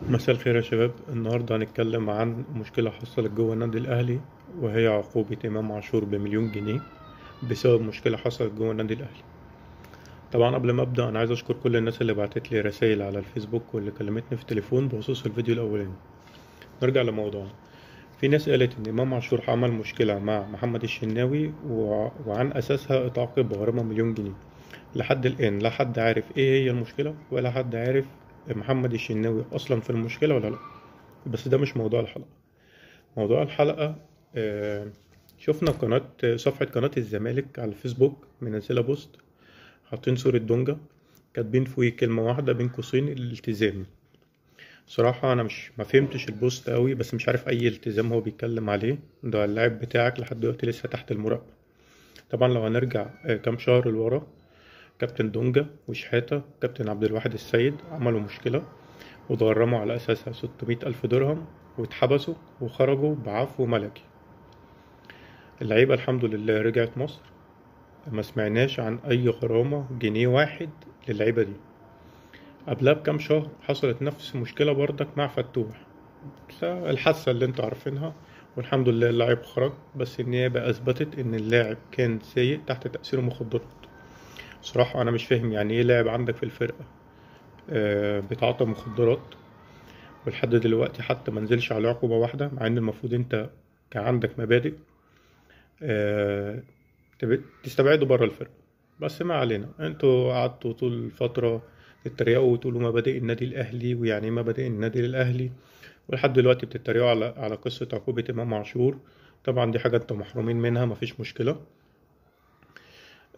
مساء الخير يا شباب. النهاردة هنتكلم عن مشكلة حصلت جوه النادي الأهلي، وهي عقوبة إمام عاشور ب1 مليون جنيه بسبب مشكلة حصلت جوه النادي الأهلي. طبعا قبل ما أبدأ أنا عايز أشكر كل الناس اللي بعتت لي رسائل على الفيسبوك واللي كلمتني في التليفون بخصوص الفيديو الأولاني. نرجع لموضوعنا. في ناس قالت إن إمام عاشور عمل مشكلة مع محمد الشناوي وعن أساسها اتعاقب بغرامة 1 مليون جنيه. لحد الآن لا حد عارف إيه هي المشكلة ولا حد عارف محمد الشناوي أصلا في المشكلة ولا لأ. بس ده مش موضوع الحلقة. موضوع الحلقة آه، شفنا صفحة قناة الزمالك على الفيسبوك منزلة بوست، حاطين صورة دونجا، كاتبين فوقيه كلمة واحدة بين قوسين: الالتزام. صراحة أنا مش ما فهمتش البوست قوي، بس مش عارف أي التزام هو بيتكلم عليه. ده اللاعب بتاعك لحد دلوقتي لسه تحت المراقبة. طبعا لو هنرجع كام شهر لورا، كابتن دونجا وشحاتة كابتن عبد الواحد السيد عملوا مشكلة وتغرموا على أساسها 600 ألف درهم، واتحبسوا وخرجوا بعفو ملكي. اللعيبة الحمد لله رجعت مصر، ما سمعناش عن أي غرامة جنيه واحد للعيبة دي. قبلها بكام شهر حصلت نفس المشكلة بردك مع فتوح، الحادثة اللي انتوا عارفينها. والحمد لله اللاعب خرج، بس النيابة أثبتت إن اللاعب كان سايق تحت تأثير مخدرات. صراحة أنا مش فاهم يعني إيه لاعب عندك في الفرقة بتعاطى مخدرات، ولحد دلوقتي حتى منزلش على عقوبة واحدة، مع إن المفروض أنت كان عندك مبادئ آه، تستبعدوا بره الفرقة. بس ما علينا، انتوا قعدتوا طول الفترة تتريقوا وتقولوا مبادئ النادي الأهلي ويعني ايه مبادئ النادي الأهلي، ولحد دلوقتي بتتريقوا على قصة عقوبة إمام عاشور. طبعا دي حاجة انتوا محرومين منها، مفيش مشكلة.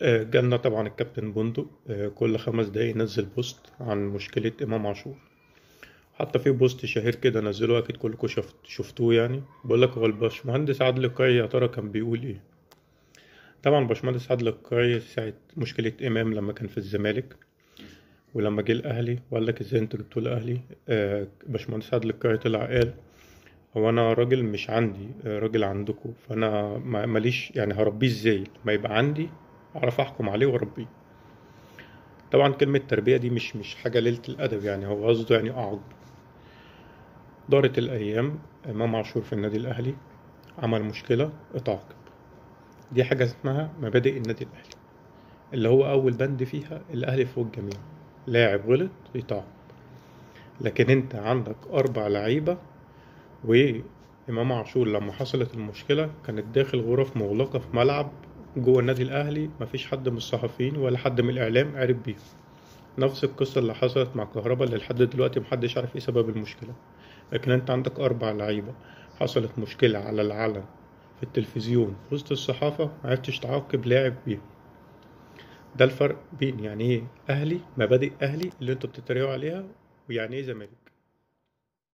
جالنا طبعا الكابتن بندق كل 5 دقايق ينزل بوست عن مشكلة إمام عاشور. حتى في بوست شهير كده نزلوه، أكيد كلكم شفتوه، يعني بيقول لك: هو الباشمهندس عادل القيعي يا ترى كان بيقول إيه؟ طبعا باشمهندس عادل القيعي ساعة مشكلة إمام لما كان في الزمالك، ولما جه الأهلي وقال لك إزاي أنتوا جبتوه الأهلي، باشمهندس عادل القيعي طلع قال: هو أنا راجل مش عندي، راجل عندكم، فأنا ماليش يعني هربيه إزاي ما يبقى عندي، أعرف أحكم عليه وأربيه. طبعا كلمة تربية دي مش حاجة ليلة الأدب، يعني هو قصده يعني أعجب. دارت الأيام، إمام عاشور في النادي الأهلي عمل مشكلة، اتعاقب. دي حاجة اسمها مبادئ النادي الأهلي، اللي هو أول بند فيها: الأهلي فوق الجميع، لاعب غلط يتعاقب. لكن أنت عندك 4 لعيبة، وإمام عاشور لما حصلت المشكلة كانت داخل غرف مغلقة في ملعب جوه النادي الأهلي، مفيش حد من الصحفيين ولا حد من الإعلام عرف بيه. نفس القصة اللي حصلت مع كهربا اللي لحد دلوقتي محدش عارف ايه سبب المشكلة. لكن انت عندك 4 لعيبة، حصلت مشكلة على العلن في التلفزيون في وسط الصحافة، معرفتش تعاقب لاعب بيه. ده الفرق بين يعني ايه أهلي، مبادئ أهلي اللي انتوا بتتريقوا عليها، ويعني ايه زمالك.